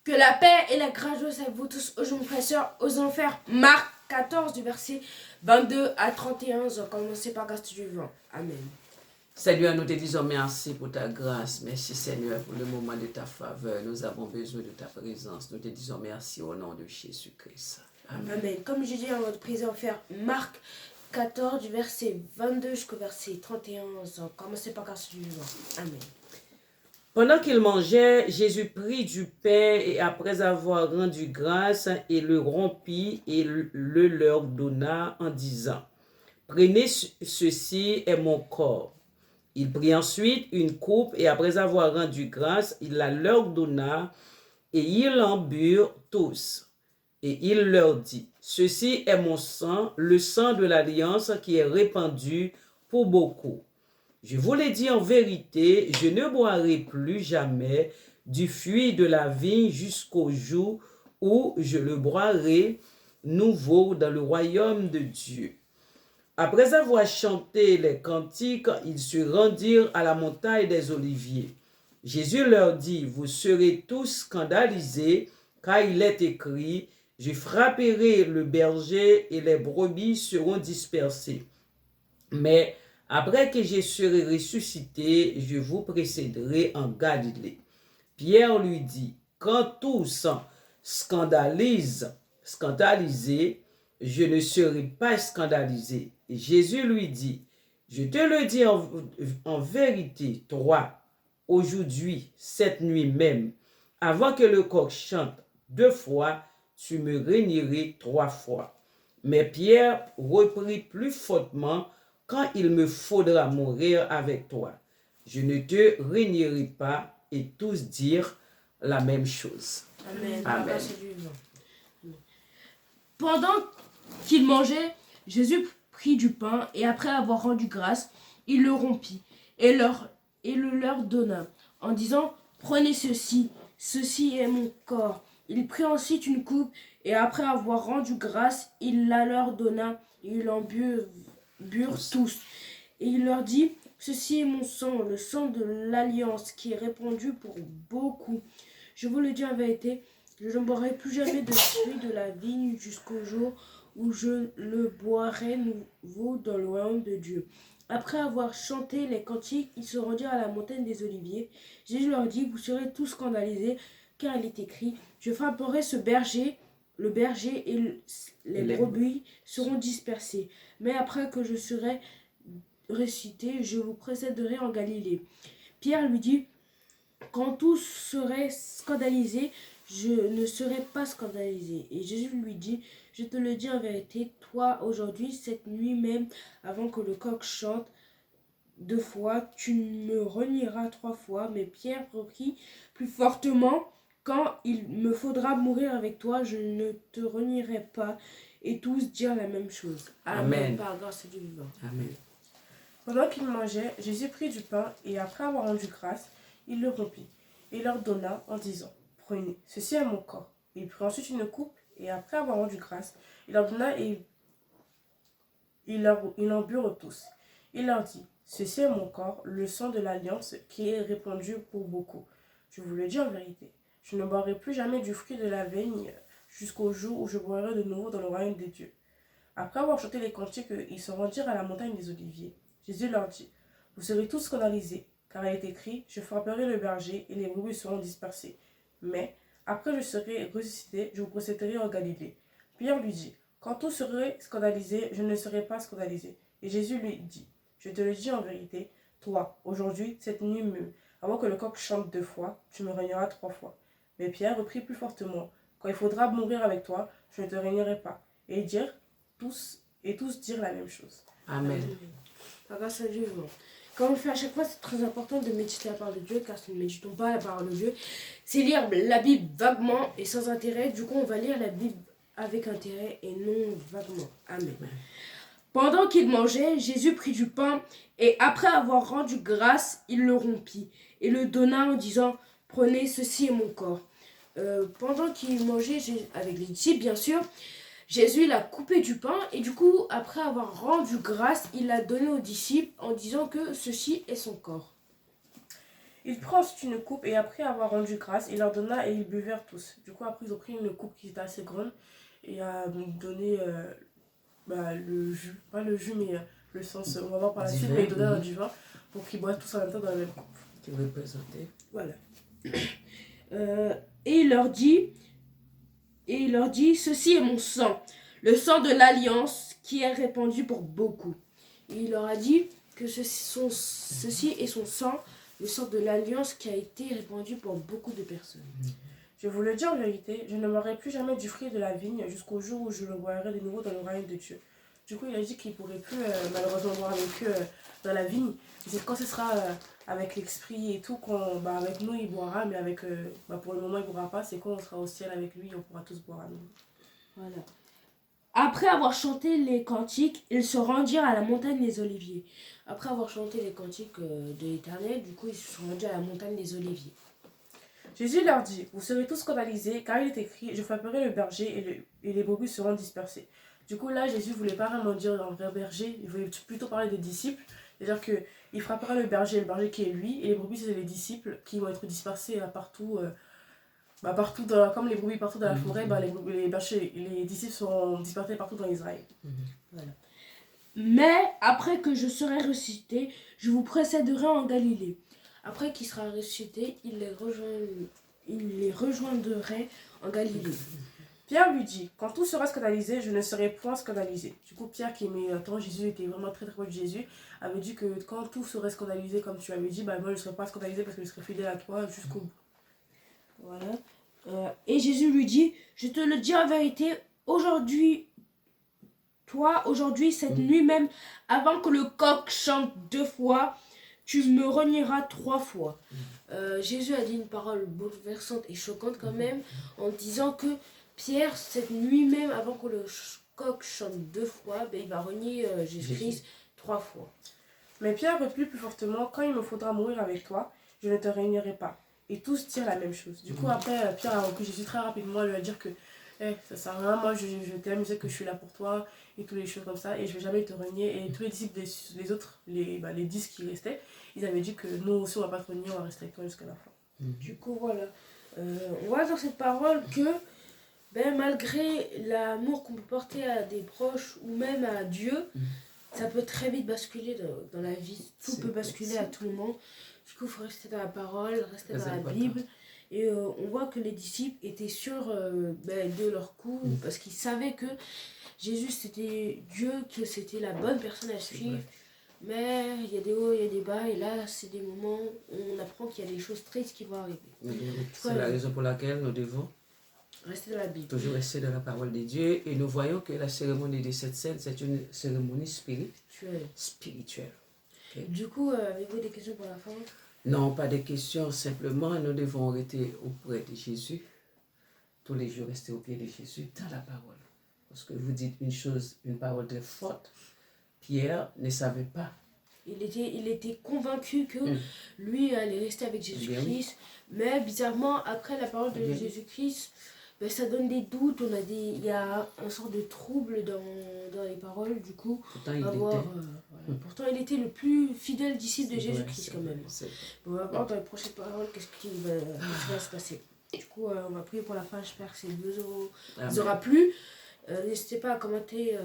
Que la paix et la grâce soient avec vous tous aujourd'hui, frères et sœurs, aux enfers. Marc 14, du verset 22 à 31. Commencez par grâce du vivant. Amen. Seigneur, nous te disons merci pour ta grâce. Merci, Seigneur, pour le moment de ta faveur. Nous avons besoin de ta présence. Nous te disons merci au nom de Jésus-Christ. Amen. Amen. Comme je dis dans votre prière, faire Marc 14, du verset 22 jusqu'au verset 31. Commencez par grâce du vivant. Amen. Pendant qu'il mangeait, Jésus prit du pain et après avoir rendu grâce, il le rompit et le leur donna en disant, « Prenez ceci est mon corps. » Il prit ensuite une coupe et après avoir rendu grâce, il la leur donna et ils en burent tous. Et il leur dit, « Ceci est mon sang, le sang de l'alliance qui est répandu pour beaucoup. Je vous l'ai dit en vérité, je ne boirai plus jamais du fruit de la vigne jusqu'au jour où je le boirai nouveau dans le royaume de Dieu. » Après avoir chanté les cantiques, ils se rendirent à la montagne des Oliviers. Jésus leur dit, « Vous serez tous scandalisés, car il est écrit, « Je frapperai le berger et les brebis seront dispersées. » Mais après que je serai ressuscité, je vous précéderai en Galilée. Pierre lui dit, quand tous scandalisés, je ne serai pas scandalisé. Et Jésus lui dit, je te le dis en vérité, toi, aujourd'hui, cette nuit même, avant que le coq chante 2 fois, tu me renierais 3 fois. Mais Pierre reprit plus fortement, quand il me faudra mourir avec toi, je ne te renierai pas. Et tous dirent la même chose. Amen. Amen. Pendant qu'il mangeait, Jésus prit du pain et après avoir rendu grâce, il le rompit et le leur donna en disant, prenez ceci, ceci est mon corps. Il prit ensuite une coupe et après avoir rendu grâce, il la leur donna et ils en burent tous. Et il leur dit, ceci est mon sang, le sang de l'alliance qui est répandu pour beaucoup. Je vous le dis en vérité, je ne boirai plus jamais de fruit de la vigne jusqu'au jour où je le boirai nouveau dans le royaume de Dieu. Après avoir chanté les cantiques, ils se rendirent à la montagne des Oliviers. Jésus leur dit, vous serez tous scandalisés, car il est écrit, je frapperai le berger et les brebis seront dispersés. Mais après que je serai ressuscité, je vous précéderai en Galilée. Pierre lui dit, quand tous seraient scandalisés, je ne serai pas scandalisé. Et Jésus lui dit, je te le dis en vérité, toi aujourd'hui, cette nuit même, avant que le coq chante 2 fois, tu me renieras 3 fois. Mais Pierre reprit plus fortement, quand il me faudra mourir avec toi, je ne te renierai pas. Et tous dirent la même chose. Amen. Par grâce du vivant. Amen. Pendant qu'ils mangeaient, Jésus prit du pain et après avoir rendu grâce, il le rompit et leur donna en disant, prenez, ceci est mon corps. Il prit ensuite une coupe et après avoir rendu grâce, il leur donna et ils en burent tous. Il leur dit, ceci est mon corps, le sang de l'alliance qui est répandu pour beaucoup. Je vous le dis en vérité, je ne boirai plus jamais du fruit de la vigne jusqu'au jour où je boirai de nouveau dans le royaume de Dieu. Après avoir chanté les cantiques, ils se rendirent à la montagne des Oliviers. Jésus leur dit, vous serez tous scandalisés, car il est écrit, je frapperai le berger et les brebis seront dispersées. Mais, après je serai ressuscité, je vous précéderai en Galilée. Pierre lui dit, quand tous seraient scandalisés, je ne serai pas scandalisé. Et Jésus lui dit, je te le dis en vérité, toi, aujourd'hui, cette nuit même, avant que le coq chante 2 fois, tu me régneras 3 fois. Mais Pierre reprit plus fortement, quand il faudra mourir avec toi, je ne te régnerai pas. Et tous dirent la même chose. Amen. Par grâce à Dieu, comme on le fait à chaque fois, c'est très important de méditer la parole de Dieu, car si nous ne méditons pas la parole de Dieu, c'est lire la Bible vaguement et sans intérêt. Du coup, on va lire la Bible avec intérêt et non vaguement. Amen. Pendant qu'il mangeait, Jésus prit du pain et après avoir rendu grâce, il le rompit et le donna en disant, prenez, ceci est mon corps. Pendant qu'il mangeait avec les disciples, bien sûr, Jésus il a coupé du pain et du coup, après avoir rendu grâce, il l'a donné aux disciples en disant que ceci est son corps. Il prit ensuite une coupe et après avoir rendu grâce, il leur donna et ils buvèrent tous. Du coup, après, ils ont pris une coupe qui était assez grande et a donné le jus. Pas le jus, mais le sens, on va voir par la Du suite, vin, mais il donna du vin pour qu'ils boivent tous en même temps dans la même coupe. Qui représentait. Voilà. Et il leur dit, ceci est mon sang, le sang de l'alliance qui est répandu pour beaucoup. Et il leur a dit que ceci est son sang, le sang de l'alliance qui a été répandu pour beaucoup de personnes. Je vous le dis en vérité, je ne boirai plus jamais du fruit de la vigne jusqu'au jour où je le boirai de nouveau dans le royaume de Dieu. Du coup, il a dit qu'il ne pourrait plus malheureusement boire avec eux dans la vigne. C'est quand ce sera avec l'esprit et tout, avec nous il boira, mais avec pour le moment il ne boira pas. C'est quand on sera au ciel avec lui, on pourra tous boire à nous. Voilà. Après avoir chanté les cantiques, ils se rendirent à la montagne des Oliviers. Après avoir chanté les cantiques de l'Éternel, du coup, ils se sont rendus à la montagne des Oliviers. Jésus leur dit, vous serez tous scandalisés, car il est écrit, je frapperai le berger et les brebis seront dispersées. Du coup, là, Jésus ne voulait pas vraiment dire un vrai berger, il voulait plutôt parler des disciples. C'est-à-dire qu'il frappera le berger qui est lui, et les brebis, c'est les disciples qui vont être dispersés partout. Comme les brebis partout dans la forêt, les disciples seront dispersés partout dans Israël. Voilà. Mais après que je serai ressuscité, je vous précéderai en Galilée. Après qu'il sera ressuscité, il les rejoindrait en Galilée. Pierre lui dit, quand tout sera scandalisé, je ne serai point scandalisé. Du coup, Pierre, qui aimait tant Jésus, était vraiment très très proche de Jésus, avait dit que quand tout serait scandalisé, comme tu avais dit, moi je ne serais pas scandalisé parce que je serais fidèle à toi jusqu'au bout. Voilà. Et Jésus lui dit, je te le dis en vérité, aujourd'hui, cette nuit même, avant que le coq chante 2 fois, tu me renieras 3 fois. Jésus a dit une parole bouleversante et choquante quand même, en disant que Pierre, cette nuit même, avant que le coq chante 2 fois, il va renier Jésus-Christ 3 fois. Mais Pierre reprit plus fortement, quand il me faudra mourir avec toi, je ne te réunirai pas. Et tous dirent la même chose. Du coup, après, Pierre a repris Jésus très rapidement, lui a dit que ça sert à rien, moi je t'aime, je sais que je suis là pour toi, et toutes les choses comme ça, et je vais jamais te renier. Et tous les disciples, les autres, les 10 qui restaient, ils avaient dit que nous aussi on va pas te renier, on va rester avec toi jusqu'à la fin. Du coup, voilà. On voit dans cette parole que malgré l'amour qu'on peut porter à des proches ou même à Dieu, ça peut très vite basculer dans la vie. Tout peut basculer à tout moment. Du coup, il faut rester dans la parole, rester dans la Bible. Et on voit que les disciples étaient sûrs de leur coup, parce qu'ils savaient que Jésus c'était Dieu, que c'était la bonne personne à suivre. Mais il y a des hauts, il y a des bas, et là c'est des moments où on apprend qu'il y a des choses tristes qui vont arriver. C'est la raison pour laquelle nous devons rester dans la Bible. Toujours rester dans la parole de Dieu, et nous voyons que la cérémonie de cette scène, c'est une cérémonie spirituelle. Okay. Du coup, avez-vous des questions pour la fin? Non, pas de questions, simplement nous devons rester auprès de Jésus, tous les jours rester au pied de Jésus dans la parole. Parce que vous dites une parole très forte. Pierre ne savait pas. Il était convaincu que lui allait rester avec Jésus-Christ, mais bizarrement, après la parole de Jésus-Christ, ça donne des doutes, il y a un sort de trouble dans les paroles, du coup. Pourtant, il était le plus fidèle disciple de Jésus-Christ quand même. On va voir dans les prochaines paroles qu'est-ce qui va se passer. Du coup, on va prier pour la fin, j'espère que ces 2 vous aura plu. N'hésitez pas à commenter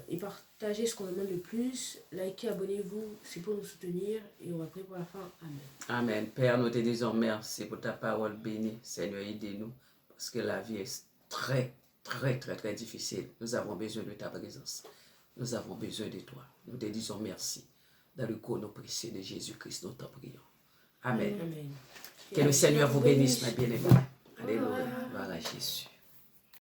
et partager ce qu'on demande le plus. Likez, abonnez-vous, c'est pour nous soutenir. Et on va prier pour la fin. Amen. Amen. Père, nous te disons merci pour ta parole bénie. Seigneur, aidez-nous. Parce que la vie est très, très, très, très difficile. Nous avons besoin de ta présence. Nous avons besoin de toi. Nous te disons merci. Dans le nom précieux de Jésus-Christ, nous t'en prions. Amen. Amen. Que le Seigneur vous bénisse, ma bien-aimée.